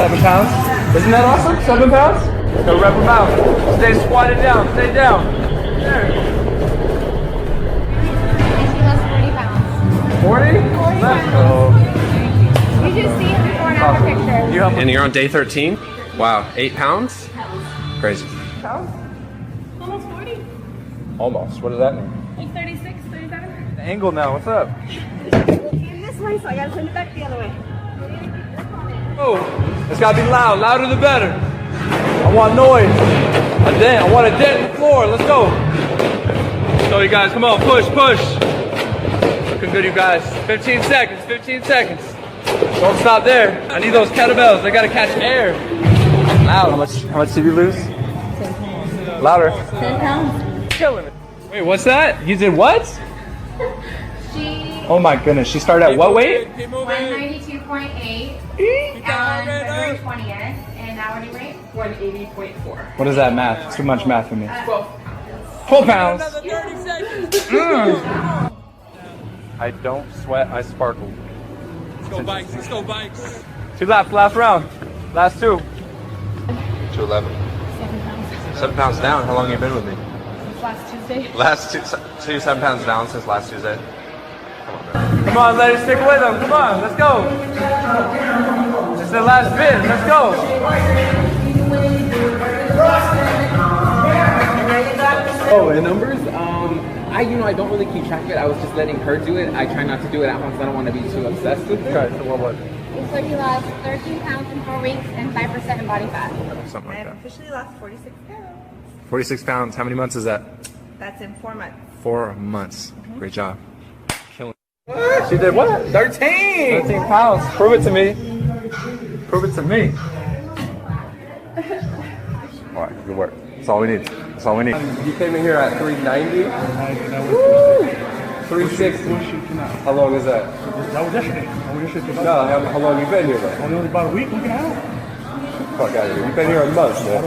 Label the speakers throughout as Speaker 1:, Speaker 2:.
Speaker 1: 7 pounds. Isn't that awesome? 7 pounds? Go rep them out. Stay squatted down. Stay down. There.
Speaker 2: And she lost 40 pounds.
Speaker 1: 40? Let's go.
Speaker 2: You just see it before and after pictures.
Speaker 3: And you're on day 13? Wow, 8 pounds? Crazy.
Speaker 1: Pounds?
Speaker 2: Almost 40.
Speaker 1: Almost. What does that mean?
Speaker 2: Like 36, 37.
Speaker 1: The angle now. What's up?
Speaker 2: This way, so I gotta send it back the other way.
Speaker 1: Oh, it's gotta be loud. Louder the better. I want noise. A dent. I want a dent in the floor. Let's go. So you guys, come on, push, push. Looking good, you guys. 15 seconds. 15 seconds. Don't stop there. I need those kettlebells. They gotta catch air. Loud. How much did you lose? 10 pounds. Louder.
Speaker 2: 10 pounds.
Speaker 1: Killing it. Wait, what's that? You did what?
Speaker 2: She
Speaker 1: Oh my goodness. She started at what weight?
Speaker 2: 192.8 on February 20th, and hourly rate 180.4.
Speaker 1: What is that math? It's too much math for me. 12 pounds. I don't sweat, I sparkle.
Speaker 4: Let's go bikes, let's go bikes.
Speaker 1: 2 laps, last round. Last 2.
Speaker 3: 211. 7 pounds down. How long have you been with me?
Speaker 2: Since last Tuesday.
Speaker 3: So you're 7 pounds down since last Tuesday?
Speaker 1: Come on, ladies, stick with them. Come on, let's go. This is the last bit. Let's go.
Speaker 5: Oh, the numbers? I don't really keep track of it. I was just letting her do it. I try not to do it at home because I don't want to be too obsessed with it.
Speaker 1: Okay, so what was it?
Speaker 2: So he lost 13 pounds in 4 weeks and 5% in body fat.
Speaker 3: Something like that.
Speaker 6: Officially lost 46 pounds.
Speaker 3: 46 pounds. How many months is that?
Speaker 6: That's in 4 months.
Speaker 3: 4 months. Great job.
Speaker 1: She did what?
Speaker 5: 13!
Speaker 1: 13 pounds. Prove it to me. Prove it to me. All right, good work. That's all we need. That's all we need.
Speaker 3: You came in here at 390? 360. How long is that?
Speaker 7: That was yesterday.
Speaker 3: No, how long have you been here though?
Speaker 7: Only about a week and a half.
Speaker 3: Fuck out of here. You've been here a month, man.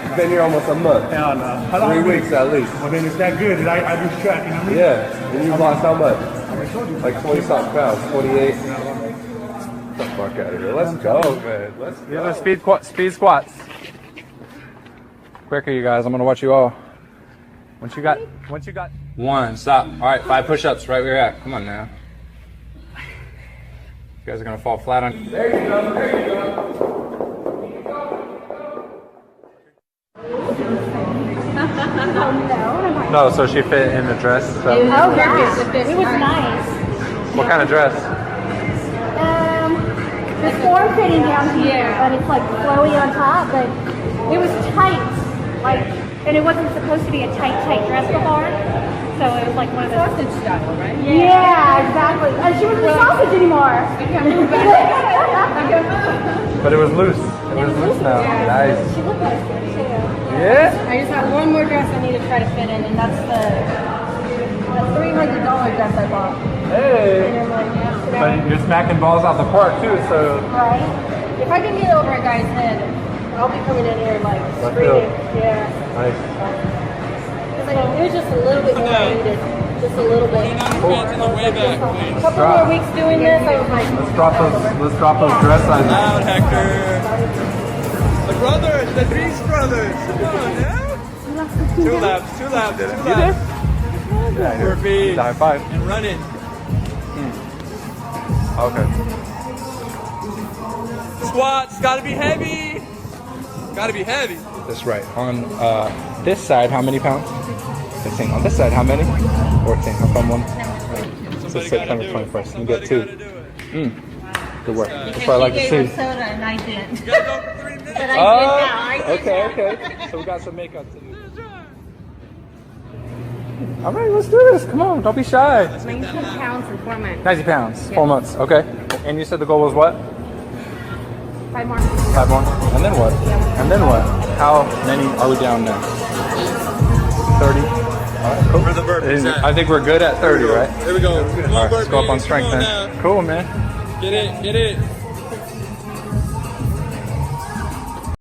Speaker 3: You've been here almost a month.
Speaker 7: Hell no. How long
Speaker 3: 3 weeks at least.
Speaker 7: Well, then it's that good that I lose track, you know what I mean?
Speaker 3: Yeah. And you've lost how much?
Speaker 7: I told you.
Speaker 3: Like 20 something pounds. 28. Get the fuck out of here. Let's go, man. Let's go.
Speaker 1: Yeah, speed squats. Quicker, you guys. I'm gonna watch you all. Once you got 1, stop. All right, 5 push-ups right where you're at. Come on now. You guys are gonna fall flat on. There you go. There you go. No, so she fit in the dress. So.
Speaker 2: Oh, yeah. It was nice.
Speaker 1: What kind of dress?
Speaker 2: The form fitting down here, but it's like flowy on top, but it was tight. And it wasn't supposed to be a tight dress before. So it was like one of those sausage style, right? Yeah, exactly. And she wasn't a sausage anymore. I can't move back.
Speaker 1: But it was loose. It was loose now.
Speaker 2: Yeah.
Speaker 1: Nice.
Speaker 2: She looked nice too.
Speaker 1: Yeah?
Speaker 2: I just have one more dress I need to try to fit in, and that's the $300 dress I bought.
Speaker 1: Hey.
Speaker 2: And I'm like, yeah,
Speaker 1: But you're smacking balls out the park too, so.
Speaker 2: right? If I can get over a guy's head, I'll be coming in here like screaming. Yeah.
Speaker 1: Nice.
Speaker 2: It's like, it was just a little bit more needed. Just a little bit.
Speaker 4: Pants in the way back,
Speaker 2: A
Speaker 4: please.
Speaker 2: couple more weeks doing this, I was like,
Speaker 1: Let's drop those dress sizes.
Speaker 4: Loud, Hector. The brothers, the Dries brothers. Come on now. 2 laps, 2 laps, 2 laps.
Speaker 1: Yeah,
Speaker 4: 4 feet.
Speaker 1: high five.
Speaker 4: And run it.
Speaker 1: Okay.
Speaker 4: Squats, gotta be heavy. Gotta be heavy.
Speaker 1: That's right. On this side, how many pounds? 15. On this side, how many? 14. How come one? So September 21st. You get 2. Good work. That's what I like to see.
Speaker 2: soda and I didn't.
Speaker 4: You gotta go for 3 minutes.
Speaker 2: But I
Speaker 1: Okay. So we got some makeup to do. All right, let's do this. Come on, don't be shy.
Speaker 2: 19 pounds in 4 months.
Speaker 1: 90 pounds, 4 months. Okay. And you said the goal was what?
Speaker 2: 5 more.
Speaker 1: 5 more. And then what? And then what? How many are we down now? 30. All right, cool.
Speaker 4: Where the burpees at?
Speaker 1: I think we're good at 30, right?
Speaker 4: Here we go.
Speaker 1: All right, let's go up on strength then. Cool, man.
Speaker 4: Get it, get it.